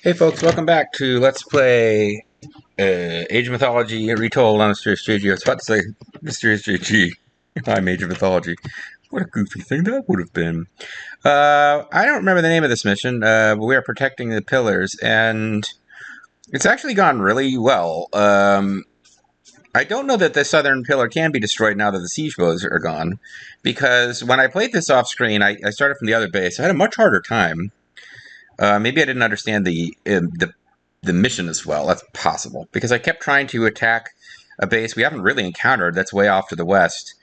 Hey folks, welcome back to Let's Play Age of Mythology Retold on Mysterious JG. I was about to say Mysterious JG. I'm Age of Mythology. What a goofy thing that would have been. I don't remember the name of this mission, but we are protecting the pillars, and it's actually gone really well. I don't know that the southern pillar can be destroyed now that the siege bows are gone, because when I played this off screen, I started from the other base. I had a much harder time. Maybe I didn't understand the mission as well. That's possible, because I kept trying to attack a base we haven't really encountered that's way off to the west,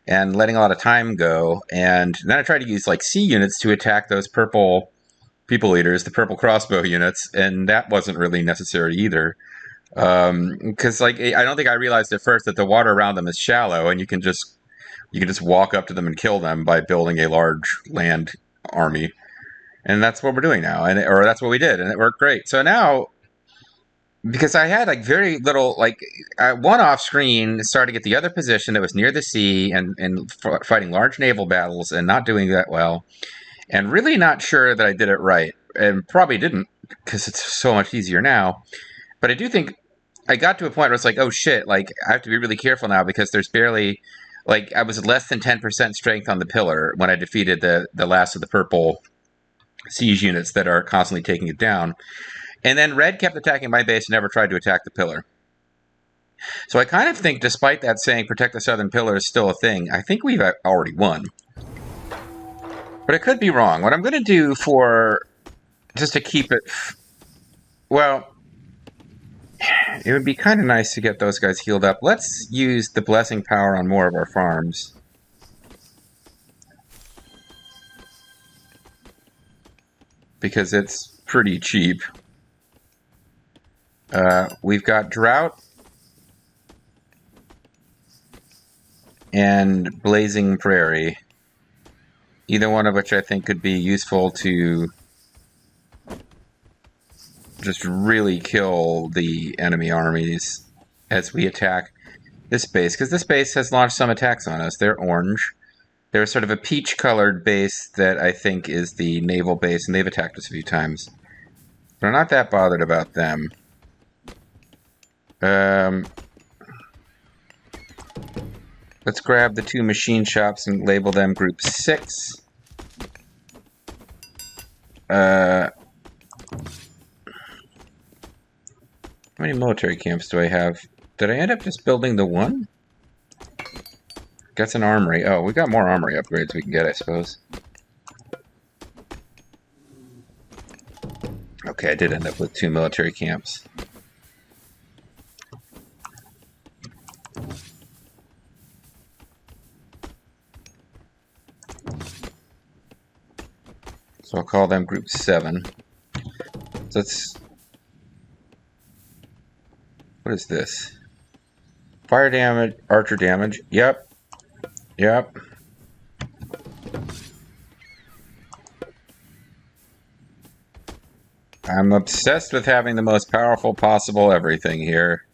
and letting a lot of time go. And then I tried to use like C units to attack those purple people eaters, the purple crossbow units, and that wasn't really necessary either. Because like I don't think I realized at first that the water around them is shallow, and you can just walk up to them and kill them by building a large land army. And that's what we're doing now, or that's what we did, and it worked great. So now, because I had like very little, like one off screen, starting at the other position that was near the sea, and fighting large naval battles and not doing that well, and really not sure that I did it right, and probably didn't, because it's so much easier now. But I do think I got to a point where it's like, oh shit, like I have to be really careful now, because there's barely, like I was less than 10% strength on the pillar when I defeated the last of the purple siege units that are constantly taking it down. And then red kept attacking my base and never tried to attack the pillar. So I kind of think, despite that saying protect the southern pillar is still a thing, I think we've already won. But I could be wrong. What I'm going to do just to keep it, well, it would be kind of nice to get those guys healed up. Let's use the blessing power on more of our farms. Because it's pretty cheap. We've got drought and blazing prairie, either one of which I think could be useful to just really kill the enemy armies as we attack this base, because this base has launched some attacks on us. They're orange. There's sort of a peach-colored base that I think is the naval base, and they've attacked us a few times. But I'm not that bothered about them. Let's grab the two machine shops and label them Group 6. How many military camps do I have? Did I end up just building the one? That's an armory. Oh, we got more armory upgrades we can get, I suppose. Okay, I did end up with 2 military camps. So I'll call them Group 7. So let's... What is this? Fire damage, archer damage. Yep. Yep. I'm obsessed with having the most powerful possible everything here.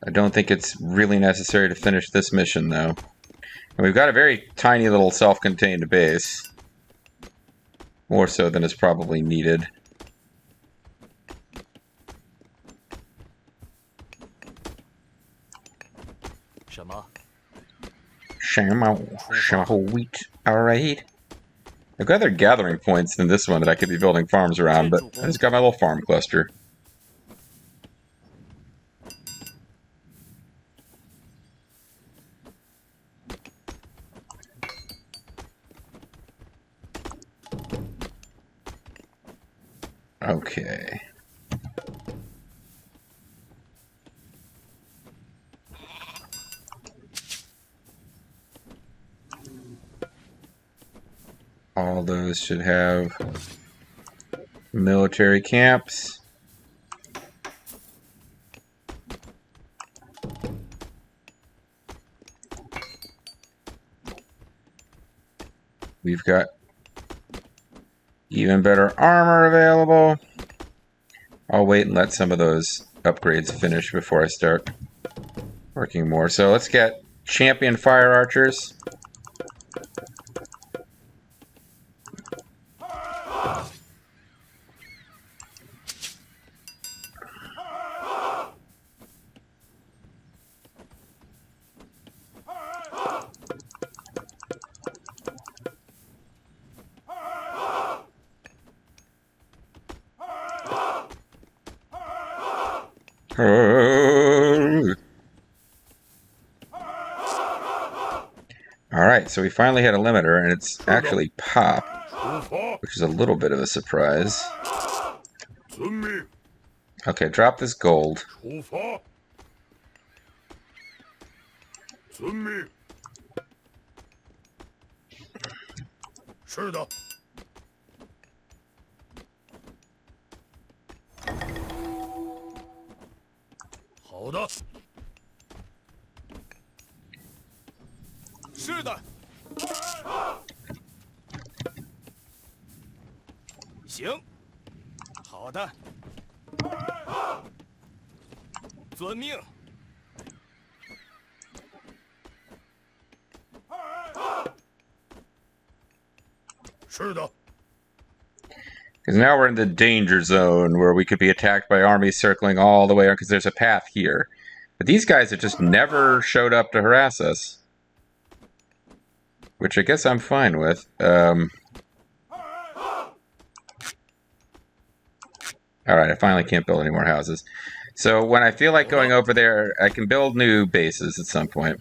I don't think it's really necessary to finish this mission, though. And we've got a very tiny little self-contained base. More so than is probably needed. Shamo wheat. Alright. I've got other gathering points than this one that I could be building farms around, but I just got my little farm cluster. Okay. All those should have military camps. We've got even better armor available. I'll wait and let some of those upgrades finish before I start working more. So let's get champion fire archers. Alright, so we finally had a limiter, and it's actually pop, which is a little bit of a surprise. Okay, drop this gold. Because now we're in the danger zone where we could be attacked by armies circling all the way around, because there's a path here. But these guys have just never showed up to harass us. Which I guess I'm fine with. Alright, I finally can't build any more houses. So when I feel like going over there, I can build new bases at some point.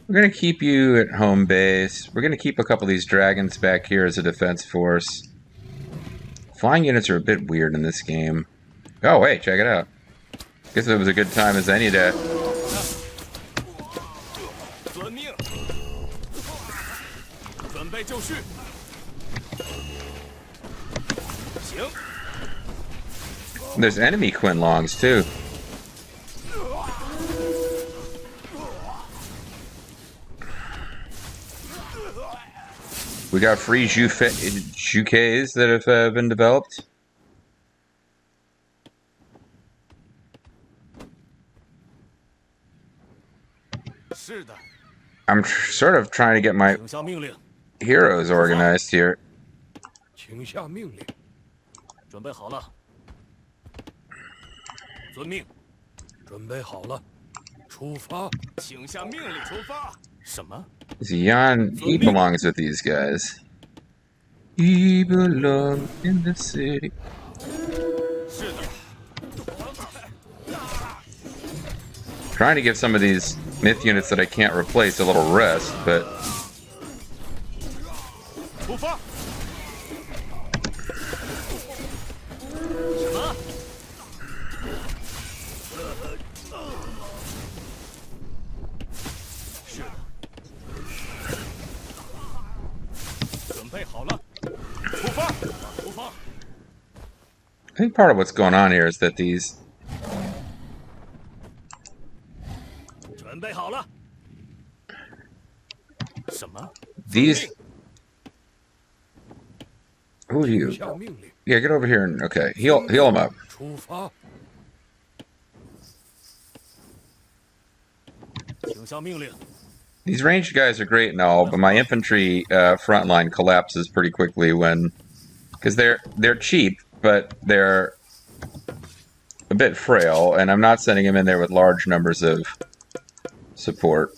We're going to keep you at home base. We're going to keep a couple of these dragons back here as a defense force. Flying units are a bit weird in this game. Oh, wait, check it out. Guess it was a good time as any to... There's enemy Quinlongs, too. We got free Juques that have been developed. I'm sort of trying to get my heroes organized here. Xian, he belongs with these guys. He belongs in the city. Trying to give some of these myth units that I can't replace a little rest, but... I think part of what's going on here is that these... Who are you? Yeah, get over here and... Okay, heal him up. These ranged guys are great and all, but my infantry front line collapses pretty quickly when... Because they're cheap, but they're a bit frail, and I'm not sending them in there with large numbers of support.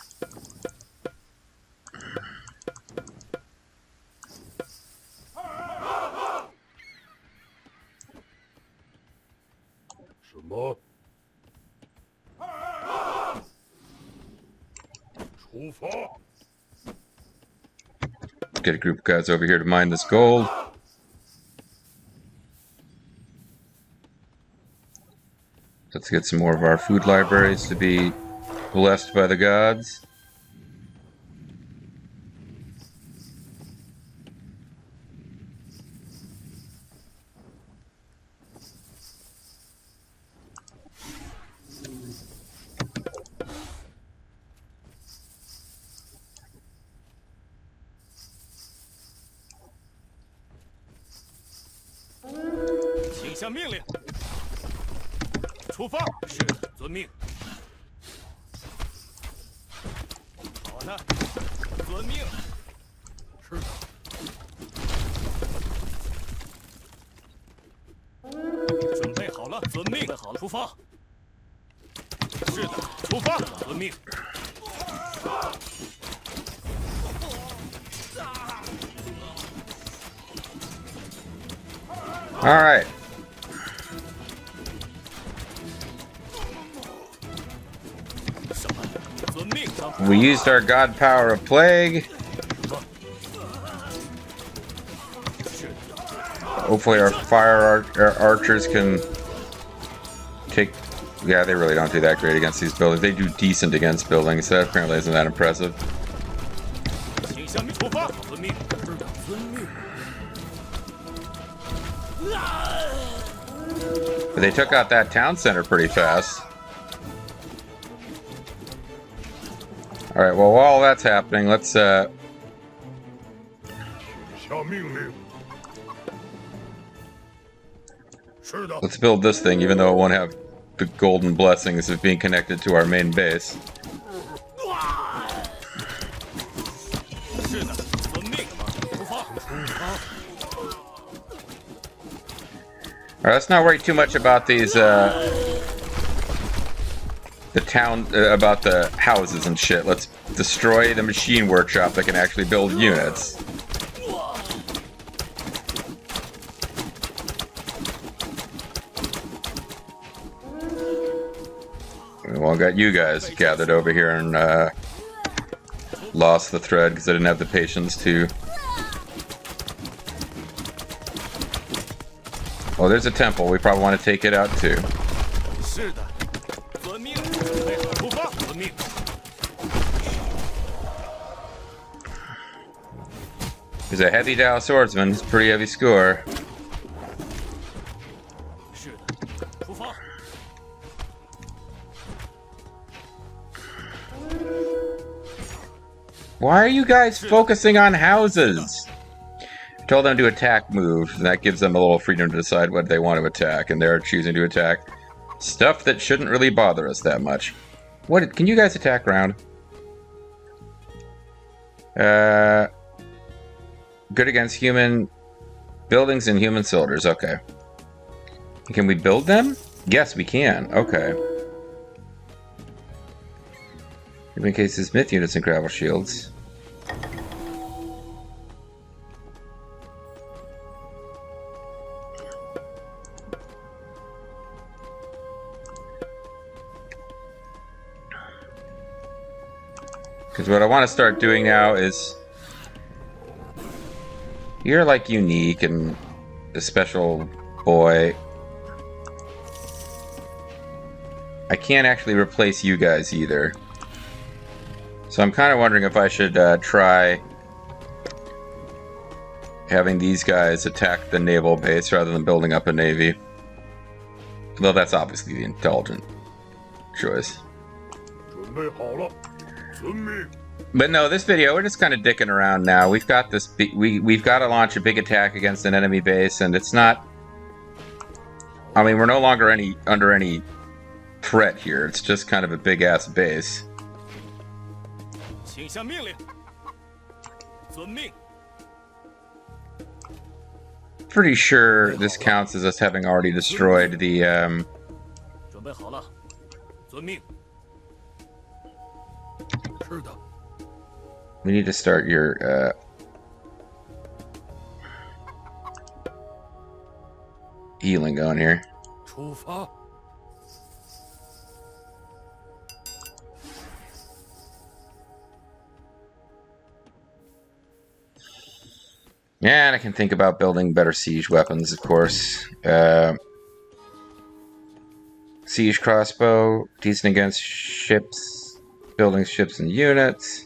Get a group of guys over here to mine this gold. Let's get some more of our food libraries to be blessed by the gods. 遵命。好的，遵命。是的。准备好了，遵命。准备好了，出发。是的，出发。遵命。 All right. We used our god power of plague. Hopefully our fire archers can take... Yeah, they really don't do that great against these buildings. They do decent against buildings. That apparently isn't that impressive. But they took out that town center pretty fast. Alright, well, while that's happening, let's build this thing, even though it won't have the golden blessings of being connected to our main base. Alright, let's not worry too much about these, about the houses and shit. Let's destroy the machine workshop that can actually build units. Well, I got you guys gathered over here and lost the thread because I didn't have the patience to... Oh, there's a temple. We probably want to take it out too. He's a heavy Dao swordsman. It's a pretty heavy score. Why are you guys focusing on houses? I told them to attack moves, and that gives them a little freedom to decide what they want to attack, and they're choosing to attack stuff that shouldn't really bother us that much. What? Can you guys attack ground? Good against human buildings and human soldiers. Okay. Can we build them? Yes, we can. Okay. In cases, myth units and gravel shields. Because what I want to start doing now is... You're like unique and a special boy. I can't actually replace you guys either. So I'm kind of wondering if I should try having these guys attack the naval base rather than building up a navy. Though that's obviously the intelligent choice. But no, this video, we're just kind of dicking around now. We've got this, we've got to launch a big attack against an enemy base, and it's not... I mean, we're no longer under any threat here. It's just kind of a big-ass base. Pretty sure this counts as us having already destroyed the, We need to start your, healing going here. Yeah, and I can think about building better siege weapons, of course. Siege crossbow, decent against ships, building ships and units.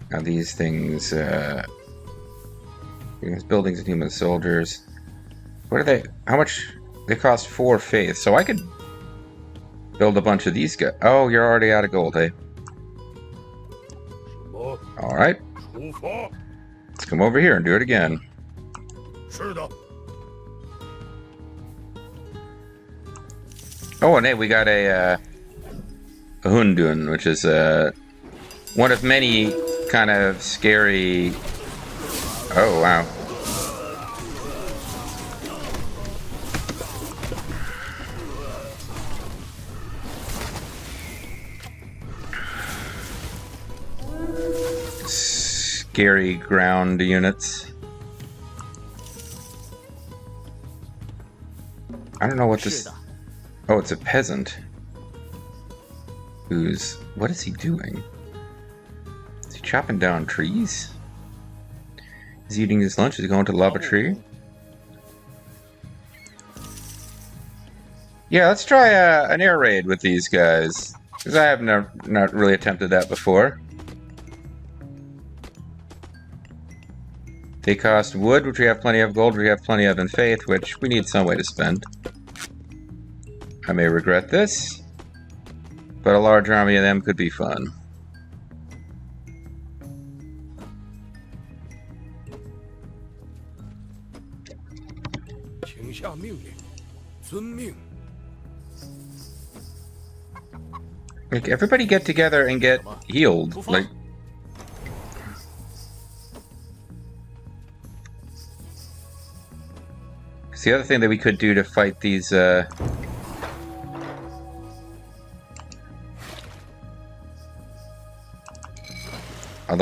Now these things, buildings and human soldiers. What are they? How much? They cost 4 faith, so I could build a bunch of these guys. Oh, you're already out of gold, hey? 什么？ Alright, 出发。 let's come over here and do it again. 是的。 Oh, and hey, we got a Hundun, which is one of many kind of scary... Oh, wow. Scary ground units. I don't know what this... Oh, it's a peasant. Who's... What is he doing? Is he chopping down trees? Is he eating his lunch? Is he going to love a tree? Yeah, let's try an air raid with these guys. Because I have not really attempted that before. They cost wood, which we have plenty of, gold, we have plenty of, and faith, which we need some way to spend. I may regret this, but a large army of them could be fun. Like, everybody get together and get healed. Like, it's the other thing that we could do to fight these, although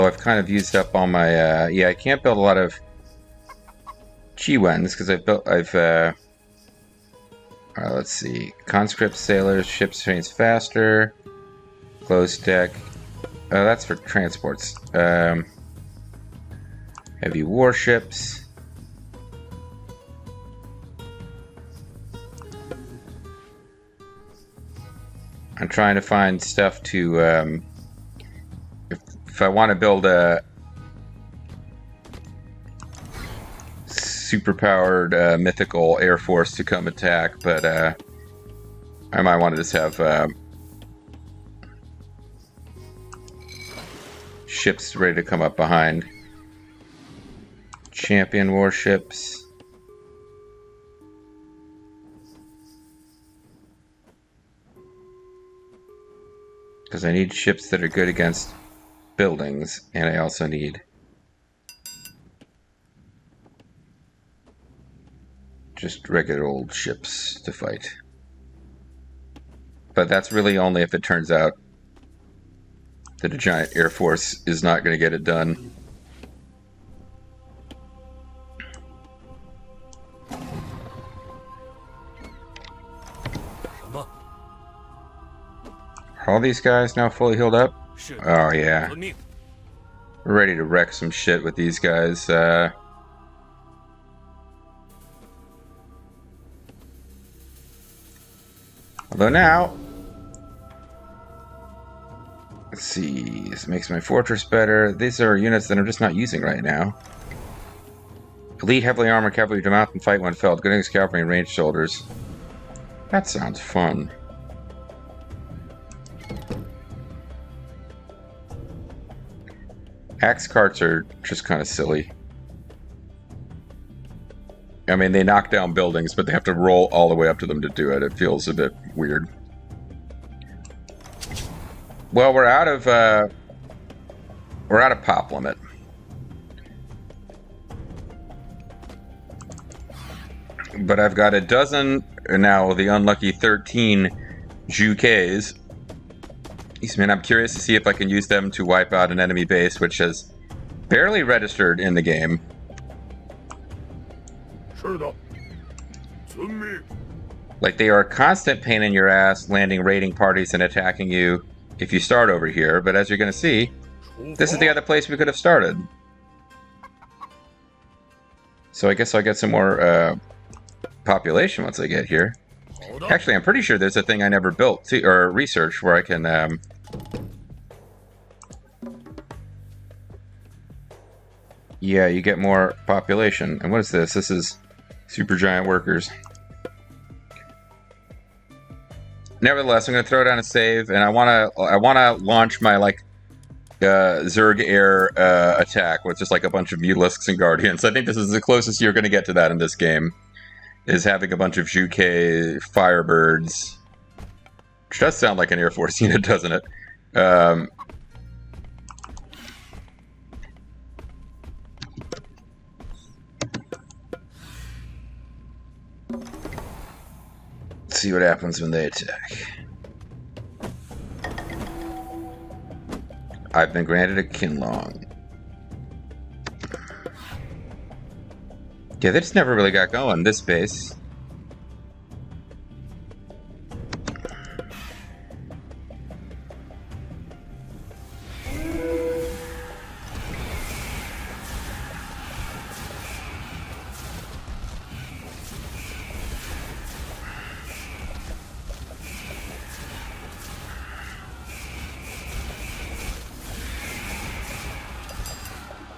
I've kind of used up all my, yeah, I can't build a lot of Chiwens, because let's see, conscript sailors, ships trains faster, closed deck, oh, that's for transports, heavy warships, I'm trying to find stuff to, if I want to build a superpowered mythical air force to come attack, but I might want to just have ships ready to come up behind. Champion warships. Because I need ships that are good against buildings, and I also need just regular old ships to fight. But that's really only if it turns out that a giant air force is not going to get it done. Are all these guys now fully healed up? Oh yeah. We're ready to wreck some shit with these guys. Although now, let's see, this makes my fortress better. These are units that I'm just not using right now. Elite heavily armored cavalry to mount and fight when felled. Good against cavalry and ranged soldiers. That sounds fun. Axe carts are just kind of silly. I mean, they knock down buildings, but they have to roll all the way up to them to do it. It feels a bit weird. Well, we're out of pop limit. But I've got a dozen, now the unlucky 13 Juques. Man, I'm curious to see if I can use them to wipe out an enemy base, which has barely registered in the game. Like, they are a constant pain in your ass, landing raiding parties and attacking you if you start over here, but as you're going to see, this is the other place we could have started. So I guess I'll get some more population once I get here. Actually, I'm pretty sure there's a thing I never built, or researched, where I can... yeah, you get more population. And what is this? This is super giant workers. nevertheless, I'm going to throw down a save, and I want to launch my like Zerg air attack with just like a bunch of Mulisks and Guardians. I think this is the closest you're going to get to that in this game, is having a bunch of Juke Firebirds, which does sound like an Air Force unit, doesn't it? Let's see what happens when they attack. I've been granted a Kinlong. Yeah, they just never really got going, this base.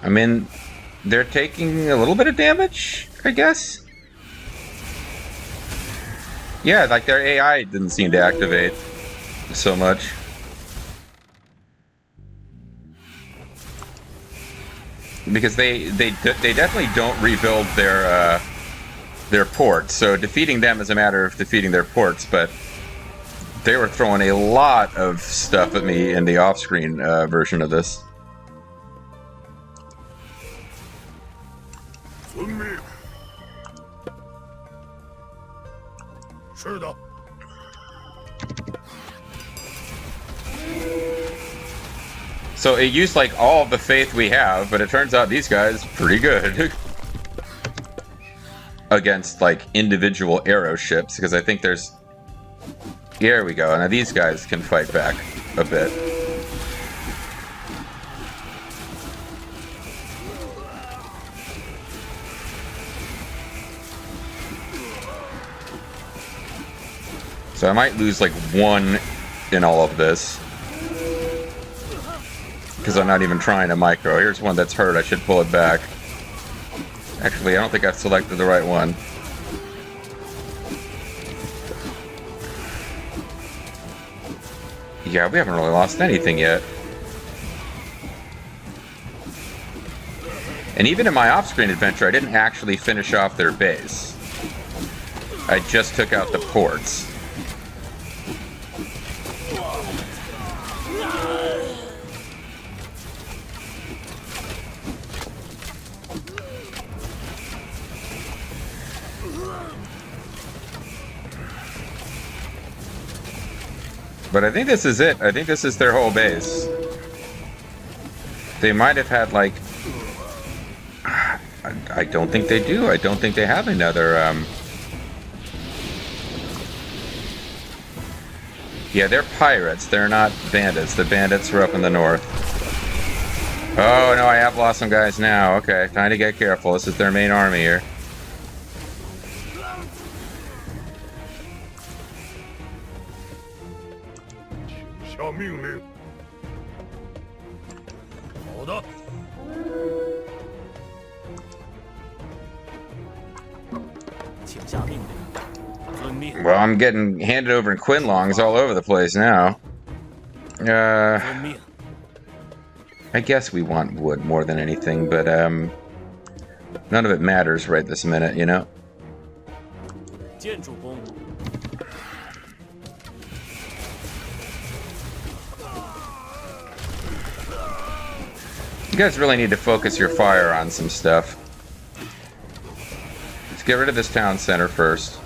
I mean, they're taking a little bit of damage, I guess? Yeah, like their AI didn't seem to activate so much. Because they definitely don't rebuild their ports, so defeating them is a matter of defeating their ports, but they were throwing a lot of stuff at me in the off-screen version of this. So it used like all of the faith we have, but it turns out these guys pretty good against like individual arrow ships, because I think there's... Here we go. Now these guys can fight back a bit. So I might lose like one in all of this, because I'm not even trying to micro. Here's one that's hurt. I should pull it back. Actually, I don't think I've selected the right one. Yeah, we haven't really lost anything yet. And even in my off-screen adventure, I didn't actually finish off their base. I just took out the ports. But I think this is it. I think this is their whole base. They might have had, like... I don't think they do. I don't think they have another, Yeah, they're pirates. They're not bandits. The bandits are up in the north. Oh, no, I have lost some guys now. Okay, time to get careful. This is their main army here. Well, I'm getting handed over in Quinlongs all over the place now. I guess we want wood more than anything, but none of it matters right this minute, you know? You guys really need to focus your fire on some stuff. Let's get rid of this town center first.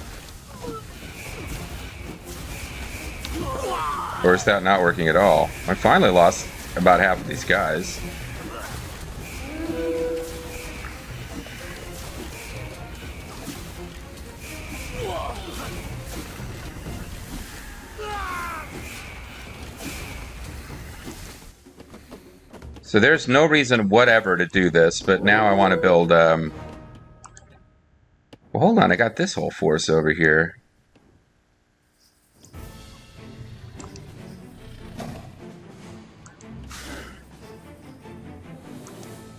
Or is that not working at all? I finally lost about half of these guys. So there's no reason whatever to do this, but now I want to build... Well, hold on, I got this whole force over here.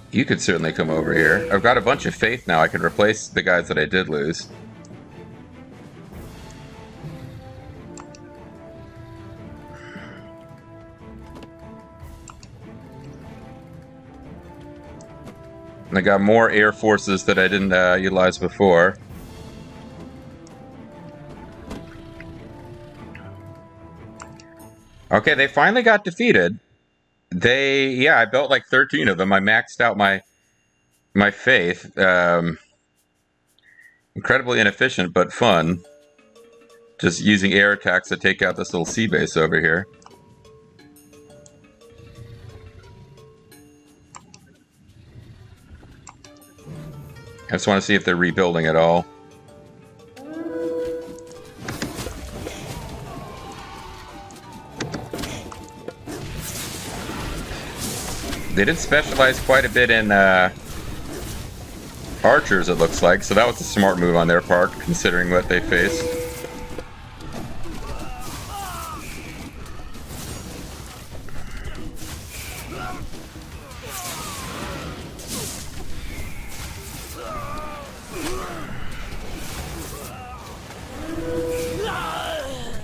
You could certainly come over here. I've got a bunch of faith now. I can replace the guys that I did lose. I got more air forces that I didn't utilize before. Okay, they finally got defeated. I built like 13 of them. I maxed out my faith. Incredibly inefficient, but fun. Just using air attacks to take out this little sea base over here. I just want to see if they're rebuilding at all. They did specialize quite a bit in archers, it looks like, so that was a smart move on their part, considering what they faced.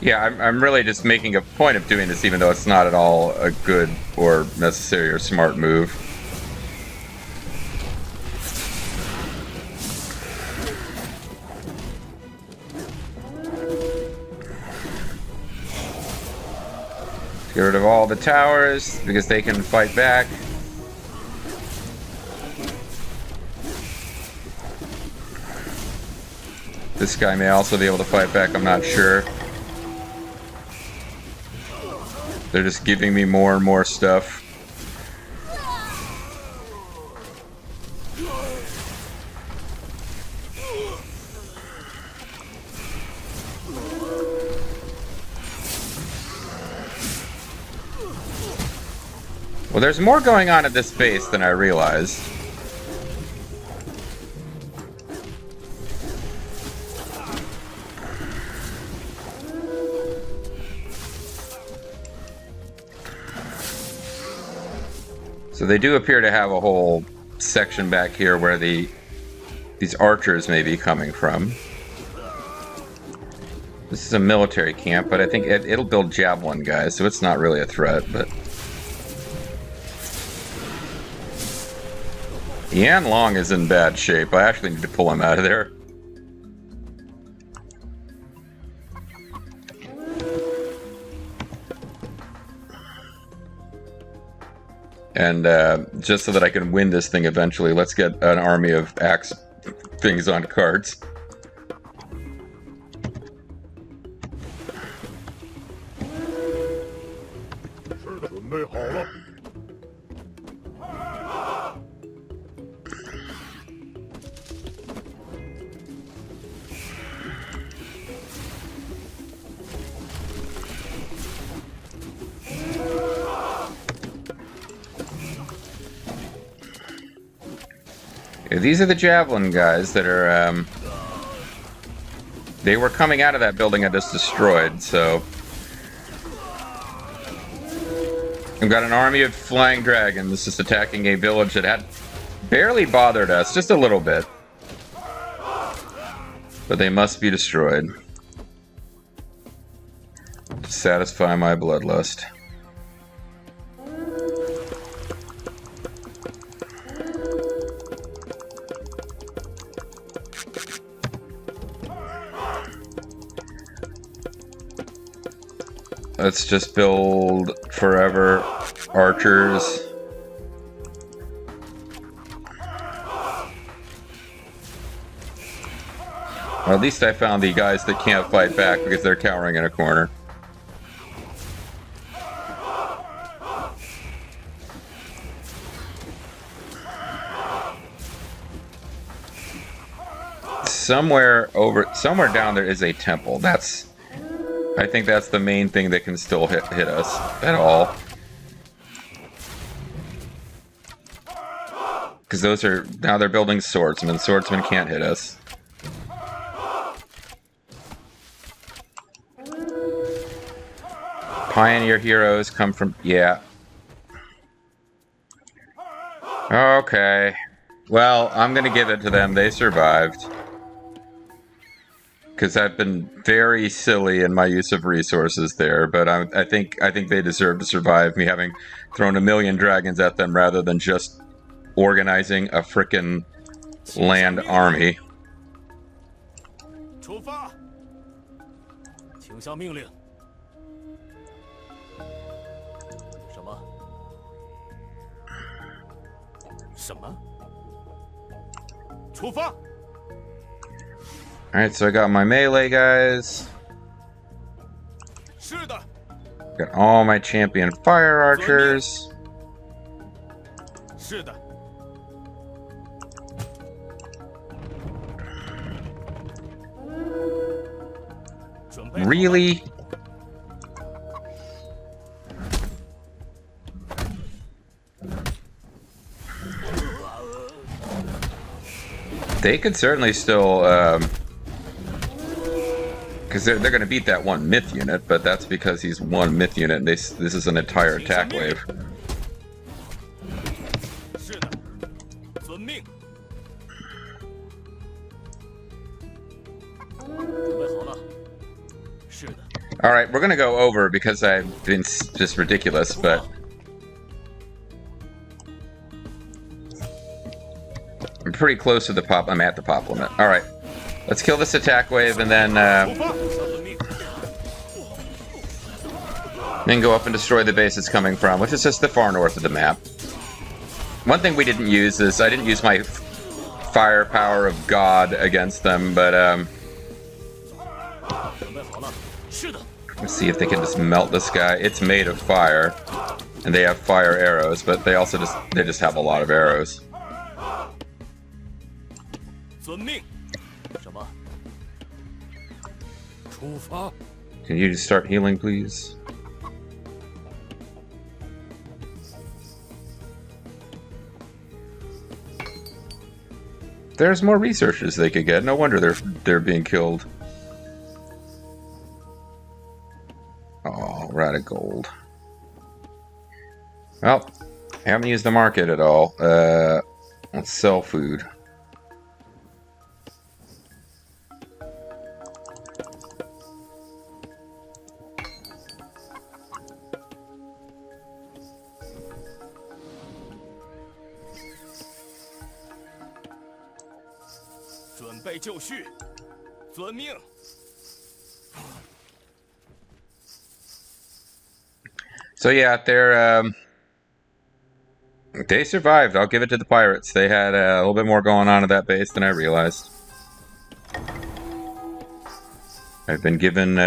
Yeah, I'm really just making a point of doing this, even though it's not at all a good or necessary or smart move. Get rid of all the towers, because they can fight back. This guy may also be able to fight back, I'm not sure. They're just giving me more and more stuff. Well, there's more going on at this base than I realized. So they do appear to have a whole section back here where these archers may be coming from. This is a military camp, but I think it'll build javelin guys, so it's not really a threat, but... Yan Long is in bad shape. I actually need to pull him out of there. And just so that I can win this thing eventually, let's get an army of axe things on cards. These are the javelin guys that are, they were coming out of that building I just destroyed, so... I've got an army of flying dragons just attacking a village that had barely bothered us, just a little bit. But they must be destroyed. To satisfy my bloodlust. Let's just build forever archers. Well, at least I found the guys that can't fight back because they're cowering in a corner. Somewhere down there is a temple. I think that's the main thing that can still hit us at all. Because now they're building swordsmen. Swordsmen can't hit us. Pioneer heroes come from, yeah. Okay. Well, I'm gonna give it to them. They survived. Because I've been very silly in my use of resources there, but I think they deserve to survive, me having thrown 1,000,000 dragons at them rather than just organizing a frickin' land army. 出发！请下命令。什么？什么？出发！ Alright, so I got my melee guys. 是的。 Got all my champion fire archers. 是的。 Really? They could certainly still, because they're going to beat that one myth unit, but that's because he's one myth unit. And this is an entire attack wave. 是的，遵命。准备好了。是的。 All right, we're going to go over because I've been just ridiculous, but I'm pretty close to the pop. I'm at the pop limit. All right, let's kill this attack wave and then go up and destroy the base it's coming from, which is just the far north of the map. One thing we didn't use is I didn't use my firepower of God against them, but 准备好了。是的。 let's see if they can just melt this guy. It's made of fire, and they have fire arrows, but they also just have a lot of arrows. 遵命。什么？出发。 Can you just start healing, please? There's more researchers they could get. No wonder they're being killed. Oh, we're out of gold. Well, haven't used the market at all. Let's sell food. So yeah, they survived. I'll give it to the pirates. They had a little bit more going on at that base than I realized. I've been given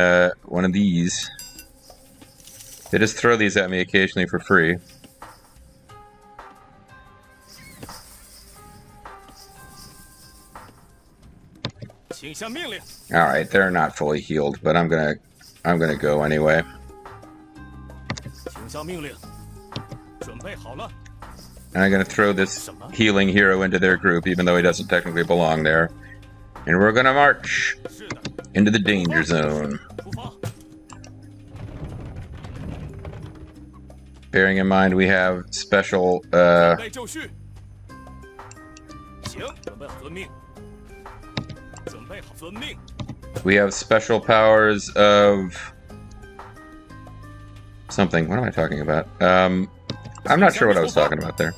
one of these. They just throw these at me occasionally for free. All right, they're not fully healed, but I'm gonna go anyway. And I'm gonna throw this healing hero into their group, even though he doesn't technically belong there. And we're gonna march into the danger zone. Bearing in mind we have special we have special powers of something. What am I talking about? I'm not sure what I was talking about there.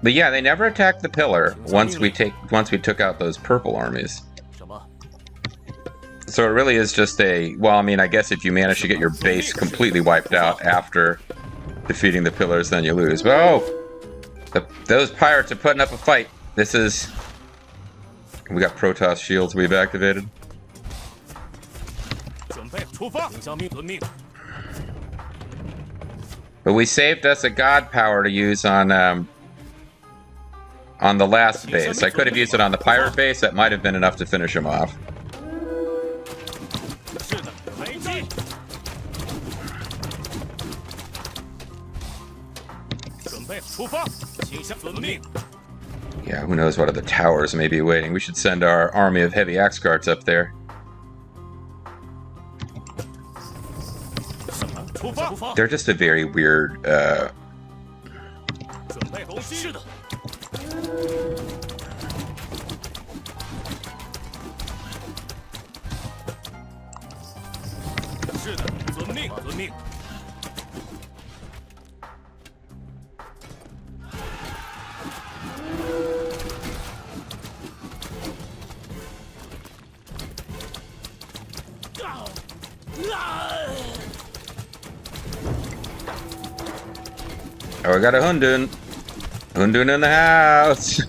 But yeah, they never attacked the pillar once we took out those purple armies. So it really is just a, well, I mean, I guess if you manage to get your base completely wiped out after defeating the pillars, then you lose. But oh, those pirates are putting up a fight. This is, we got Protoss shields we've activated. But we saved us a god power to use on the last base. I could have used it on the pirate base. That might have been enough to finish him off. Yeah, who knows what other towers may be waiting. We should send our army of heavy axe guards up there. They're just a very weird, Oh, we got a Hundun. Hundun in the house.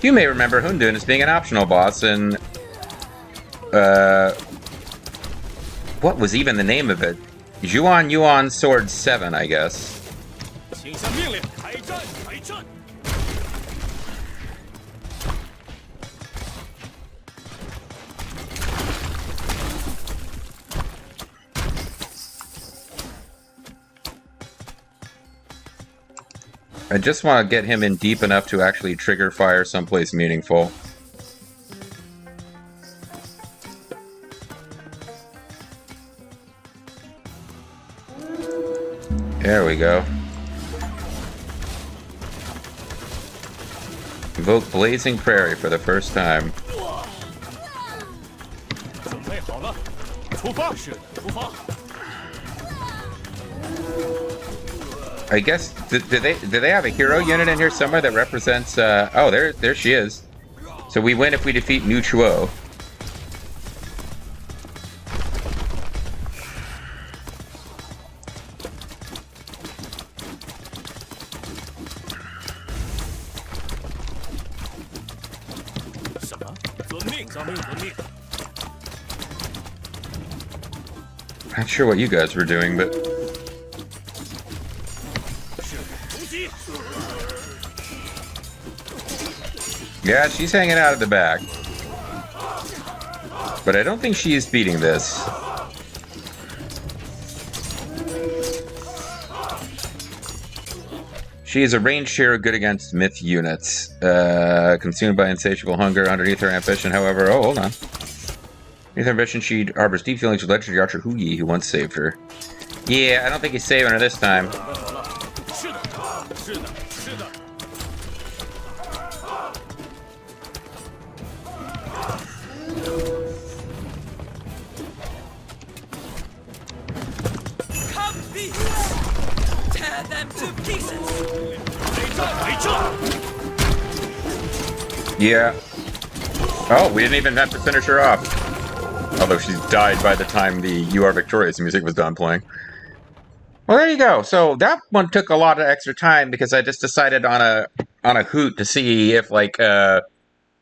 You may remember Hundun as being an optional boss in... what was even the name of it? Yuan Yuan Sword 7, I guess. 请下命令，开战！开战！ I just want to get him in deep enough to actually trigger fire someplace meaningful. There we go. Invoke Blazing Prairie for the first time. 准备好了，出发！是的，出发！ I guess do they have a hero unit in here somewhere that represents? Oh, there she is. So we win if we defeat New Chuo. Not sure what you guys were doing, but. Yeah, she's hanging out at the back. But I don't think she is beating this. She is a ranged hero good against myth units. Consumed by insatiable hunger underneath her ambition, however... Oh, hold on. Underneath her ambition, she harbors deep feelings for legendary archer Hu Yi, who once saved her. Yeah, I don't think he's saving her this time. Tear them to pieces. Yeah. Oh, we didn't even have to finish her off. Although she's died by the time the You Are Victorious music was done playing. Well, there you go. So that one took a lot of extra time because I just decided on a hoot to see if like a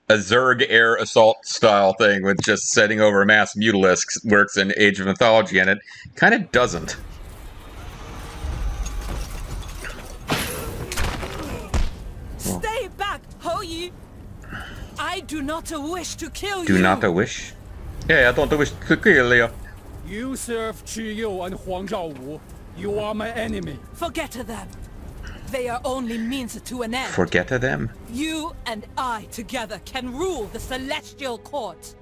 Zerg air assault style thing with just setting over mass mutilisks works in Age of Mythology, and it kind of doesn't. Stay back, Hou Yi. I do not wish to kill you. Do not wish? Yeah, I don't wish to kill you. You serve Qu Yu and Huang Zhaowu. You are my enemy. Forget them. They are only means to an end. Forget them? You and I together can rule the celestial court.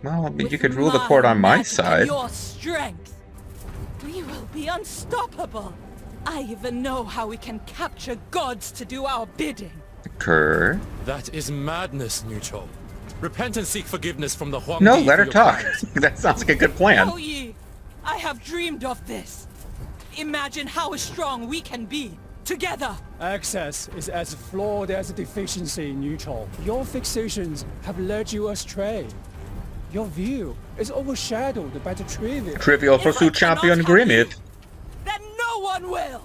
Well, I mean, you With could rule the court on my magic side. and your strength, we will be unstoppable. I even know how we can capture gods to do our bidding. Kerr? That is madness, Nucho. Repent and seek forgiveness from the Huang No, Di let for her your talk. crimes. That sounds like a good plan. Hou Yi, I have dreamed of this. Imagine how strong we can be together. Access is as flawed as deficiency, Neutral. Your fixations have led you astray. Your view is overshadowed by the trivial. Trivial If I Pursuit cannot Champion have Grimmett. you, then no one will.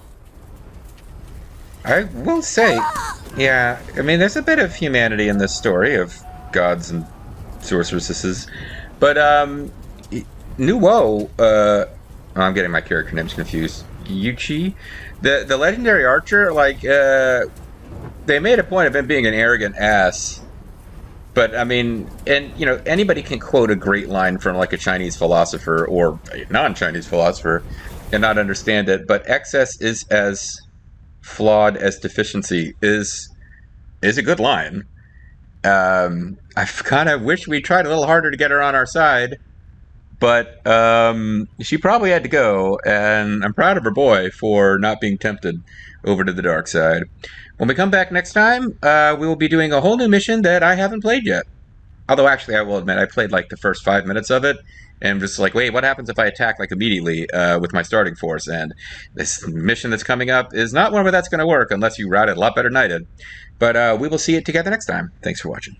I will say, yeah, I mean, there's a bit of humanity in this story of gods and sorceresses. But, Nuo, I'm getting my character names confused. Yuchi? The legendary archer, like, they made a point of him being an arrogant ass. But, I mean, and, you know, anybody can quote a great line from, like, a Chinese philosopher or a non-Chinese philosopher and not understand it. But excess is as flawed as deficiency is a good line. I kind of wish we tried a little harder to get her on our side. But she probably had to go, and I'm proud of her boy for not being tempted over to the dark side. When we come back next time, we will be doing a whole new mission that I haven't played yet. Although, actually, I will admit, I played like the first 5 minutes of it, and just like, wait, what happens if I attack like immediately with my starting force? And this mission that's coming up is not one where that's going to work unless you route it a lot better than I did. But we will see it together next time. Thanks for watching.